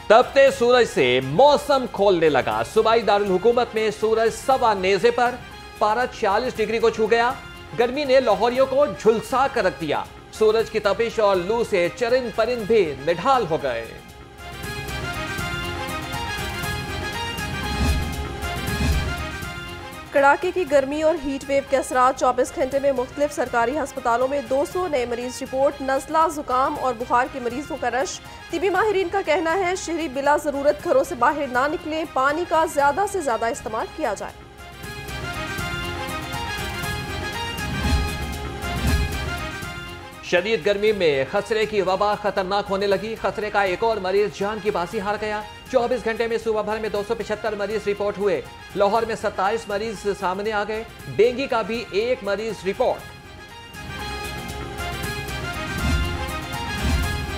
तपते सूरज से मौसम खोलने लगा। सूबाई दारुल हुकूमत में सूरज सवा नेज़े पर, पारा 40 डिग्री को छू गया। गर्मी ने लाहौरियों को झुलसा कर रख दिया। सूरज की तपिश और लू से चरिंद परिंद भी निढाल हो गए। कड़ाके की गर्मी और हीट वेव के असरात 24 घंटे में मुख्तलिफ सरकारी अस्पतालों में 200 नए मरीज रिपोर्ट। नज़ला, जुकाम और बुखार के मरीजों का रश। तिबी माहिरीन का कहना है शहरी बिला ज़रूरत घरों से बाहर ना निकलें, पानी का ज़्यादा से ज़्यादा इस्तेमाल किया जाए। शदीद गर्मी में खसरे की वबा खतरनाक होने लगी। खसरे का एक और मरीज जान की बाजी हार गया। 24 घंटे में सूबा भर में 275 मरीज रिपोर्ट हुए। लाहौर में 27 मरीज सामने आ गए। डेंगू का भी एक मरीज रिपोर्ट।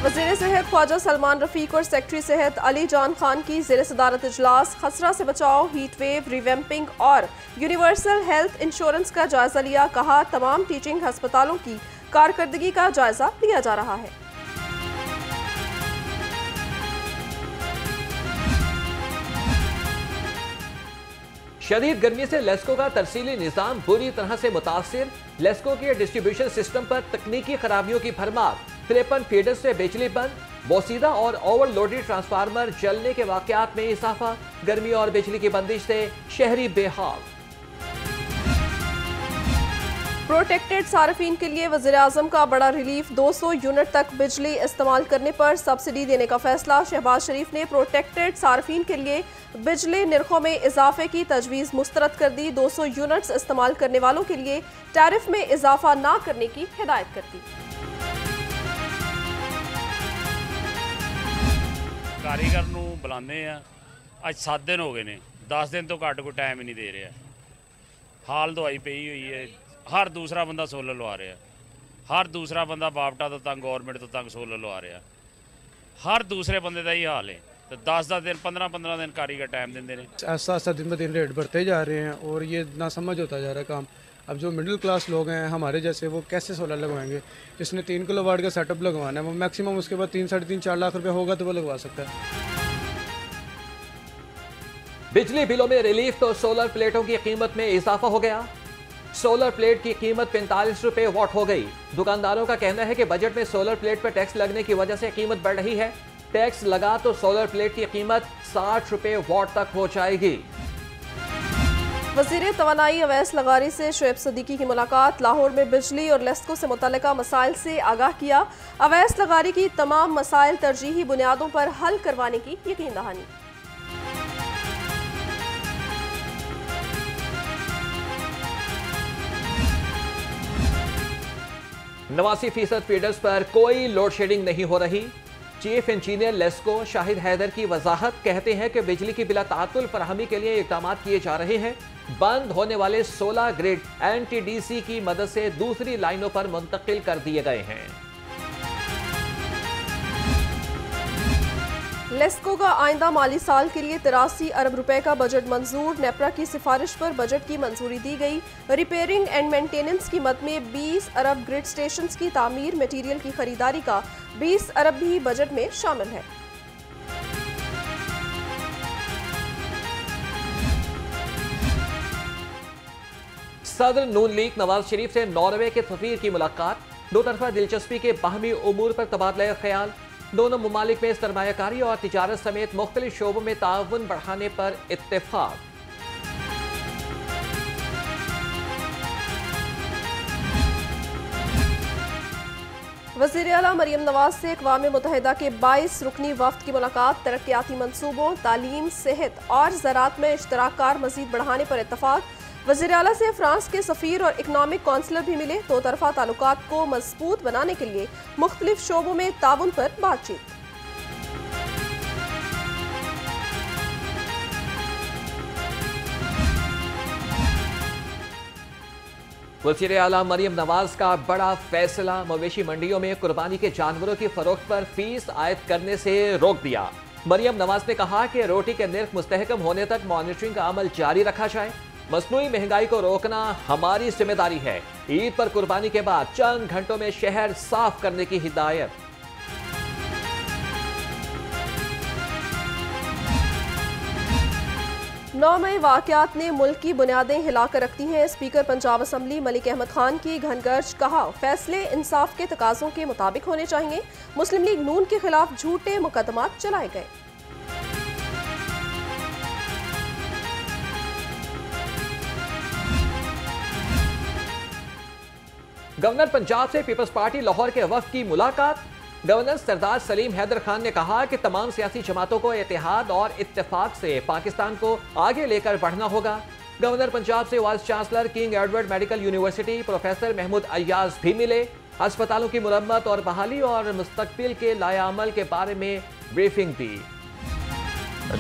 वज़ीर सेहत ख्वाजा सलमान रफीक और सेक्रेटरी सेहत अली जान खान की ज़ेर सदारत इजलास। खसरा से बचाव, हीट वेव, रिवैम्पिंग और यूनिवर्सल हेल्थ इंश्योरेंस का जायजा लिया। कहा तमाम टीचिंग हस्पतालों की कारकर्दगी का जायजा लिया जा रहा है। शदीद गर्मी से लेस्को का तरसीली निजाम बुरी तरह से मुतासिर। लेस्को के डिस्ट्रीब्यूशन सिस्टम पर तकनीकी खराबियों की भरमार। 53 फीडर से बिजली बंद। बोसीदा और ओवरलोडेड ट्रांसफार्मर जलने के वाकयात में इजाफा। गर्मी और बिजली की बंदिश से शहरी बेहाल। प्रोटेक्टेड सार्फिन के लिए वज़ीर आज़म का बड़ा रिलीफ। 200 यूनिट तक बिजली इस्तेमाल करने पर सब्सिडी देने का फैसला। शहबाज शरीफ ने प्रोटेक्टेड सार्फिन के लिए बिजली निर्खों में इजाफे की तजवीज़ मुस्तरद कर दी। 200 यूनिट्स इस्तेमाल करने वालों के लिए टैरिफ में इजाफा ना करने की हिदायत कर दी। कारीगर नूं बुलाने अज 7 दिन हो गए ने, 10 दिन तो घट कोई टाइम ही नहीं दे रहा। हाल दवाई पई हुई है। हर दूसरा बंदा सोलर लवा रहा, हर दूसरा बंदा बापटा तो तंग, गौरमेंट तो तंग सोलर लवा रहा। हर दूसरे बंदे का ही हाल है। तो 10-10 दिन 15-15 दिन कारीगर टाइम देंगे ने। ऐसा दिन ब दिन रेट बढ़ते जा रहे हैं और ये ना समझ होता जा रहा है काम। अब जो मिडिल क्लास लोग हैं हमारे जैसे, वो कैसे सोलर लगवाएंगे? जिसने 3 किलोवाट का सेटअप लगवाना है वो मैक्सिमम उसके बाद 3-3.5-4 लाख रुपये होगा तो वो लगवा सकता है। बिजली बिलों में रिलीफ तो सोलर प्लेटों की कीमत में इजाफा हो गया। सोलर प्लेट की कीमत 45 रुपए वॉट हो गई। दुकानदारों का कहना है कि बजट में सोलर प्लेट पर टैक्स लगने की वजह से कीमत बढ़ रही है। टैक्स लगा तो सोलर प्लेट की कीमत 60 रुपए वॉट तक हो जाएगी। वज़ीर तवानाई अवैस लगारी से शुएब सदीकी की मुलाकात। लाहौर में बिजली और लेस्को से मुतल्लिका मसाइल से आगाह किया। अवैस लगारी की तमाम मसाइल तरजीही बुनियादों पर हल करवाने की यकीन दहानी। नवासी फीसद फीडर्स पर कोई लोड शेडिंग नहीं हो रही। चीफ इंजीनियर लेस्को शाहिद हैदर की वजाहत। कहते हैं कि बिजली की बिला तातुल फराहमी के लिए इकदाम किए जा रहे हैं। बंद होने वाले 16 ग्रिड NTDC की मदद से दूसरी लाइनों पर मुंतकिल कर दिए गए हैं। लेस्को का आइंदा माली साल के लिए 83 अरब रुपए का बजट मंजूर। नेपरा की सिफारिश पर बजट की मंजूरी दी गई। रिपेयरिंग एंड मेंटेनेंस की मद में 20 अरब ग्रिड स्टेशन की तामीर, मटीरियल की खरीदारी का 20 अरब भी बजट में शामिल है। सदर नून लीग नवाज शरीफ से नॉर्वे के सफीर की मुलाकात। दो तरफा दिलचस्पी के बाहमी उमूर पर तबादला ख्याल। दोनों मुमालिक में सरमायाकारी और तिजारत समेत मुख्तलिफ शोबों में ताउन बढ़ाने पर इत्तेफाक। वज़ीर आला मरियम नवाज से अक़वाम मुत्तहिदा के 22 रुकनी वफ़द की मुलाकात। तरक्याती मंसूबों, तालीम, सेहत और ज़राअत में इश्तराक मज़ीद बढ़ाने पर इत्तफाक। वज़ीर आला से फ्रांस के सफ़ीर और इकनॉमिक काउंसलर भी मिले। दो तरफा ताल्लुकात को मजबूत बनाने के लिए मुख्तलिफ शोबों में ताउन पर बातचीत। वज़ीर आला मरियम नवाज का बड़ा फैसला। मवेशी मंडियों में कुर्बानी के जानवरों की फरोख्त पर फीस आयद करने से रोक दिया। मरियम नवाज ने कहा कि रोटी के निर्ख मुस्तहकम होने तक मॉनिटरिंग का अमल जारी रखा जाए। मसनूई महंगाई को रोकना हमारी जिम्मेदारी है। ईद पर कुर्बानी के बाद चंद घंटों में शहर साफ करने की हिदायत। 9 मई वाकयात ने मुल्क की बुनियादें हिलाकर रखती हैं। स्पीकर पंजाब असम्बली मलिक अहमद खान की घनगर्ज, कहा फैसले इंसाफ के तकाजों के मुताबिक होने चाहिए। मुस्लिम लीग नून के खिलाफ झूठे मुकदमात चलाए गए। गवर्नर पंजाब से पीपल्स पार्टी लाहौर के वफ्द की मुलाकात। गवर्नर सरदार सलीम हैदर खान ने कहा कि तमाम सियासी जमातों को इत्तेहाद और इत्तेफाक से पाकिस्तान को आगे लेकर बढ़ना होगा। गवर्नर पंजाब से vice chancellor King Edward medical university professor Mahmood Ayaz भी मिले। अस्पतालों की मुरम्मत और बहाली और मुस्तकबिल के लायामल के बारे में ब्रीफिंग दी।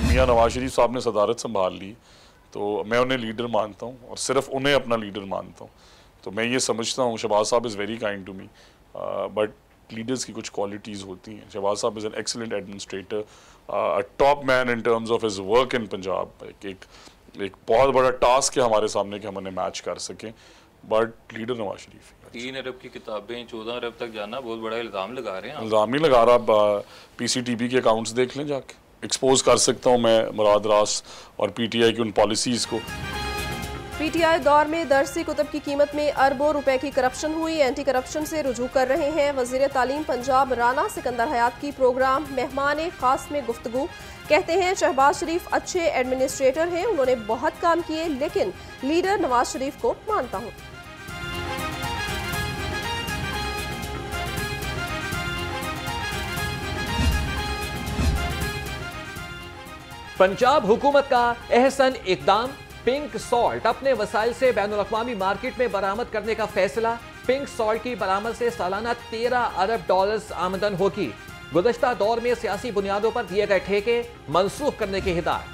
मियां नवाज शरीफ साहब ने सदारत संभाल ली तो मैं उन्हें लीडर मानता हूँ और सिर्फ उन्हें अपना लीडर मानता हूँ। तो मैं ये समझता हूँ शहबाज साहब is very kind to me, but leaders की कुछ क्वालिटीज़ होती हैं। शहबाज साहब is an excellent administrator, a top man in terms of his work in Punjab. एक बहुत बड़ा टास्क है हमारे सामने कि हम उन्हें मैच कर सकें, बट लीडर नवाज शरीफ। 3 अरब की किताबें 14 अरब तक जाना बहुत बड़ा इल्ज़ाम लगा रहे हैं। इल्ज़ाम ही लगा रहा, PCTB के अकाउंट्स देख लें जाके। एक्सपोज कर सकता हूँ मैं मुराद रास और PTI की उन पॉलिसीज़ को। PTI दौर में दरसी कुतुब की कीमत में अरबों रुपए की करप्शन हुई। एंटी करप्शन से रुजू कर रहे हैं वज़ीर तालीम पंजाब राना सिकंदर हयात की प्रोग्राम मेहमान खास में गुफ्तगू। कहते हैं शहबाज शरीफ अच्छे एडमिनिस्ट्रेटर हैं, उन्होंने बहुत काम किए, लेकिन लीडर नवाज शरीफ को मानता हूँ। पंजाब हुकूमत का एहसन इकदाम। पिंक सॉल्ट अपने वसाइल से बैनुल-अक़वामी मार्केट में बरामद करने का फैसला। पिंक सॉल्ट की बरामद से सालाना 13 अरब डॉलर्स आमदन होगी। गुज़श्ता दौर में सियासी बुनियादों पर दिए गए ठेके मनसूख करने की हिदायत।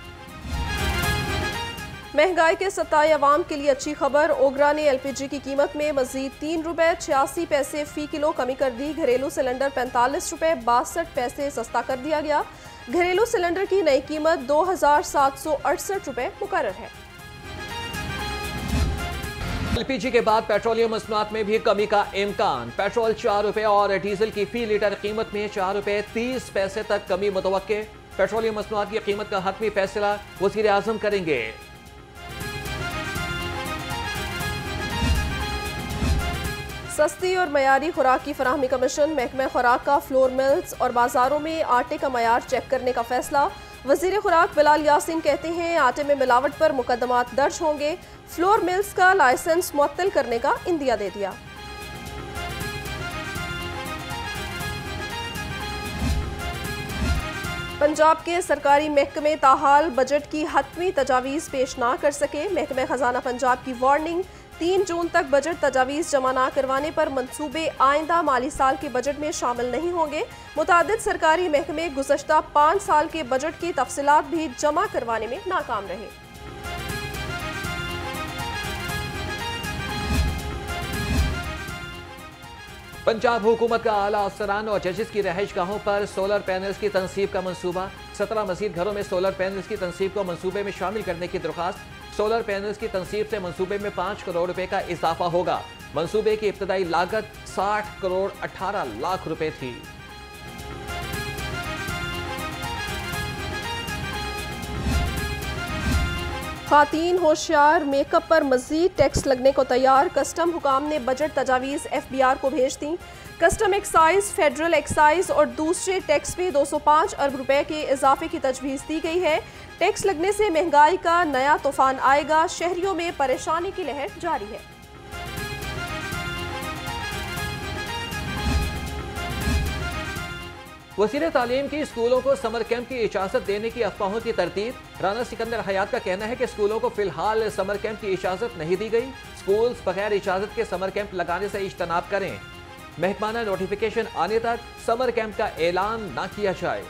महंगाई के सताए अवाम के लिए अच्छी खबर। ओगरा ने LPG की कीमत में मजीद 3 रुपए 86 पैसे फी किलो कमी कर दी। घरेलू सिलेंडर 45 रुपए 62 पैसे सस्ता कर दिया गया। घरेलू सिलेंडर की नई कीमत 2768 रुपए मुकर्रर है। LPG के बाद पेट्रोलियम मसनूआत में भी कमी का इम्कान। पेट्रोल 4 रुपए और डीजल की फी लीटर कीमत में 4 रुपए 30 पैसे तक कमी मुतवक्के। पेट्रोलियम मसनूआत की कीमत का हतमी फैसला वज़ीर आज़म करेंगे। सस्ती और मयारी खुराक की फराहमी का मिशन। महकमा खुराक का फ्लोर मिल्स और बाजारों में आटे का मयार चेक करने का फैसला। वजीर खुराक बिलाल यासीन कहते हैं आटे में मिलावट पर मुकदमात दर्ज होंगे। फ्लोर मिल्स का लाइसेंस मुअत्तल करने का इंदिया दे दिया। पंजाब के सरकारी महकमे ताहाल बजट की हतमी तजावीज़ पेश ना कर सके। महकमा खजाना पंजाब की वार्निंग। 3 जून तक बजट तजावीज़ जमा ना करवाने पर मंसूबे आइंदा माली साल के बजट में शामिल नहीं होंगे। मुतादिद सरकारी महकमे गुज़श्ता 5 साल के बजट की तफसीलात भी जमा करवाने में नाकाम रहे। पंजाब हुकूमत का आला अफसरान और जजेस की रहाइश गाहों पर सोलर पैनल्स की तनसीब का मंसूबा। 17 मज़ीद घरों में सोलर पैनल्स की तनसीब को मंसूबे में शामिल करने की दरख्वास्त। सोलर पैनल्स की तनसीब से मंसूबे में 5 करोड़ रुपए का इजाफा होगा। मंसूबे की इब्तदाई लागत 60 करोड़ 18 लाख रुपए थी। खातीन होशियार मेकअप पर मजीद टैक्स लगने को तैयार। कस्टम हुकाम ने बजट तजावीज़ FBR को भेज दी। कस्टम एक्साइज, फेडरल एक्साइज और दूसरे टैक्स में 205 अरब रुपए के इजाफे की तजवीज़ दी गई है। टैक्स लगने से महंगाई का नया तूफान आएगा। शहरियों में परेशानी की लहर जारी है। वज़ीर तालीम की स्कूलों को समर कैंप की इजाज़त देने की अफवाहों की तरतीब। राना सिकंदर हयात का कहना है कि स्कूलों को फिलहाल समर कैंप की इजाज़त नहीं दी गई। स्कूल्स बगैर इजाज़त के समर कैंप लगाने से इज्तनाब करें। महकमाना नोटिफिकेशन आने तक समर कैंप का ऐलान न किया जाए।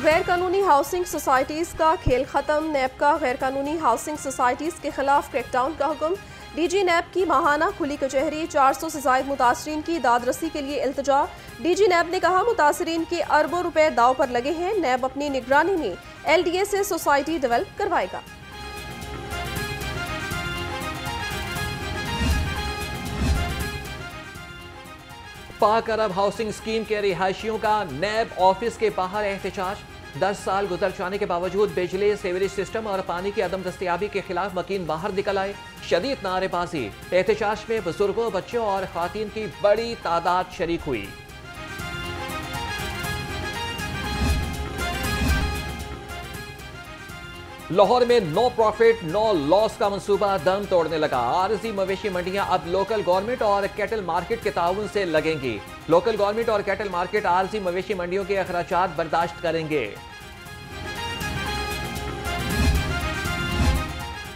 गैर कानूनी हाउसिंग सोसाइटीज़ का खेल खत्म। नैब का गैर कानूनी हाउसिंग सोसाइटीज़ के खिलाफ क्रैकडाउन का हुक्म। DG नैब की माहाना खुली कचहरी। 400 से ज़ायद मुतासरीन की दादरसी के लिए इल्तिजा। DG नैब ने कहा मुतासरीन के अरबों रुपए दाव पर लगे हैं। नैब अपनी निगरानी में LDA से सोसाइटी डेवलप करवाएगा। पाक अरब हाउसिंग स्कीम के रिहायशियों का नैब ऑफिस के बाहर एहतजाज। 10 साल गुजर जाने के बावजूद बिजली, सीवरेज सिस्टम और पानी की अदम दस्तयाबी के खिलाफ मकीन बाहर निकल आए। शदीद नारेबाजी, एहतजाज में बुजुर्गों, बच्चों और खातीन की बड़ी तादाद शरीक हुई। लाहौर में नो प्रॉफिट नो लॉस का मंसूबा दम तोड़ने लगा। आरजी मवेशी मंडियां अब लोकल गवर्नमेंट और कैटल मार्केट के ताउन से लगेंगी। लोकल गवर्नमेंट और कैटल मार्केट आरजी मवेशी मंडियों के अखराजात बर्दाश्त करेंगे।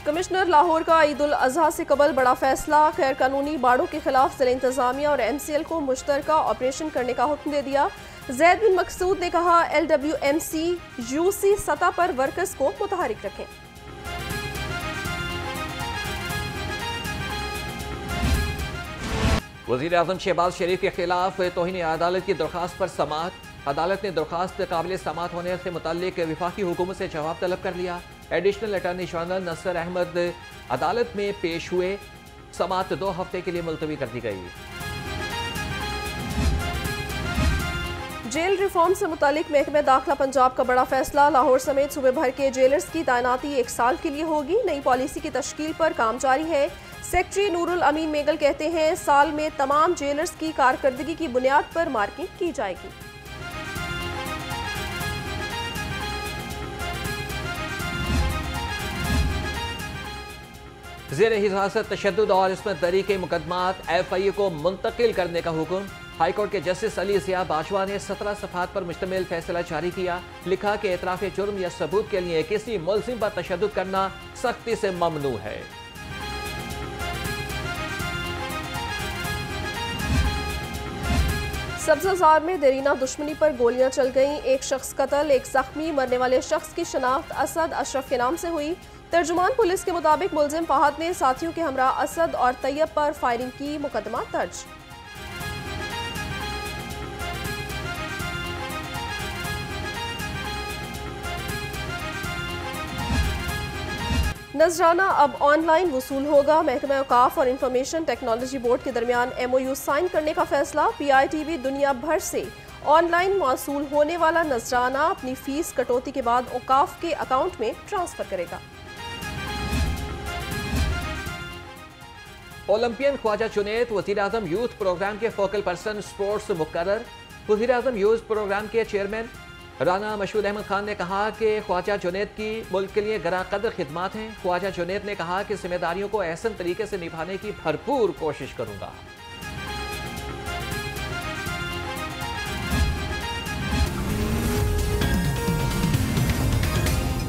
कमिश्नर लाहौर का ईद उल अजहा से कबल बड़ा फैसला, गैर कानूनी बाड़ों के खिलाफ जिला इंतजामिया और MCL को मुश्तरका ऑपरेशन करने का हुक्म दे दिया। जैद बिन मकसूद ने कहा LWMC UC सतह पर वर्कर्स को मुतहरिक रखें। वज़ीर आज़म शहबाज शरीफ के खिलाफ तौहीन अदालत की दरख्वास्त पर समाअत। अदालत ने दरख्वास्त काबिल समाअत होने से मुताल्लिक वफाकी हुकूमत से जवाब तलब कर लिया। एडिशनल अटॉर्नी जनरल नसर अहमद अदालत में पेश हुए। समाअत 2 हफ्ते के लिए मुलतवी कर दी गई। जेल रिफॉर्म से मुतालिक महकमे दाखिला पंजाब का बड़ा फैसला, लाहौर समेत सूबे भर के जेलर्स की तैनाती 1 साल के लिए होगी। नई पॉलिसी की तश्कील पर काम जारी है। सेक्रेटरी नूरुल अमीन मेगल कहते हैं साल में तमाम जेलर्स की कारकर्दगी की बुनियाद पर मार्किंग की जाएगी। ज़ेर हिरासत तशद्दुद और इस्मत दरी के मुकदमात FIA को मुंतकिल करने का हुक्म। हाईकोर्ट के जस्टिस अली ज़िया बाजवा ने 17 सफ़हात पर मुश्तमिल फैसला जारी किया। लिखा कि एतराफ़ जुर्म या सबूत के लिए किसी मुल्ज़िम पर तशद्दुद करना सख्ती से ममनू है। सब्ज़ाज़ार में देरीना दुश्मनी पर गोलियां चल गईं। एक शख्स कत्ल, एक जख्मी। मरने वाले शख्स की शनाख्त असद अशरफ के नाम से हुई। तर्जुमान पुलिस के मुताबिक मुल्जिम फहद ने साथियों के हमरा असद और तैयब पर फायरिंग की। मुकदमा दर्ज। नजराना अब ऑनलाइन वसूल होगा। महकमा औकाफ और इंफॉर्मेशन टेक्नोलॉजी बोर्ड के दरमियान MOU साइन करने का फैसला। PITV दुनिया भर से ऑनलाइन मौसूल होने वाला नजराना अपनी फीस कटौती के बाद औकाफ के अकाउंट में ट्रांसफर करेगा। ओलंपियन ख्वाजा जुनैद वज़ीर आज़म यूथ प्रोग्राम के फोकल पर्सन स्पोर्ट्स मुकर्रर। वज़ीर आज़म यूथ प्रोग्राम के चेयरमैन राना मशहूद अहमद खान ने कहा कि ख्वाजा जुनैद की मुल्क के लिए गरा कदर खिदमात हैं। ख्वाजा जुनैद ने कहा कि जिम्मेदारियों को एहसन तरीके से निभाने की भरपूर कोशिश करूंगा।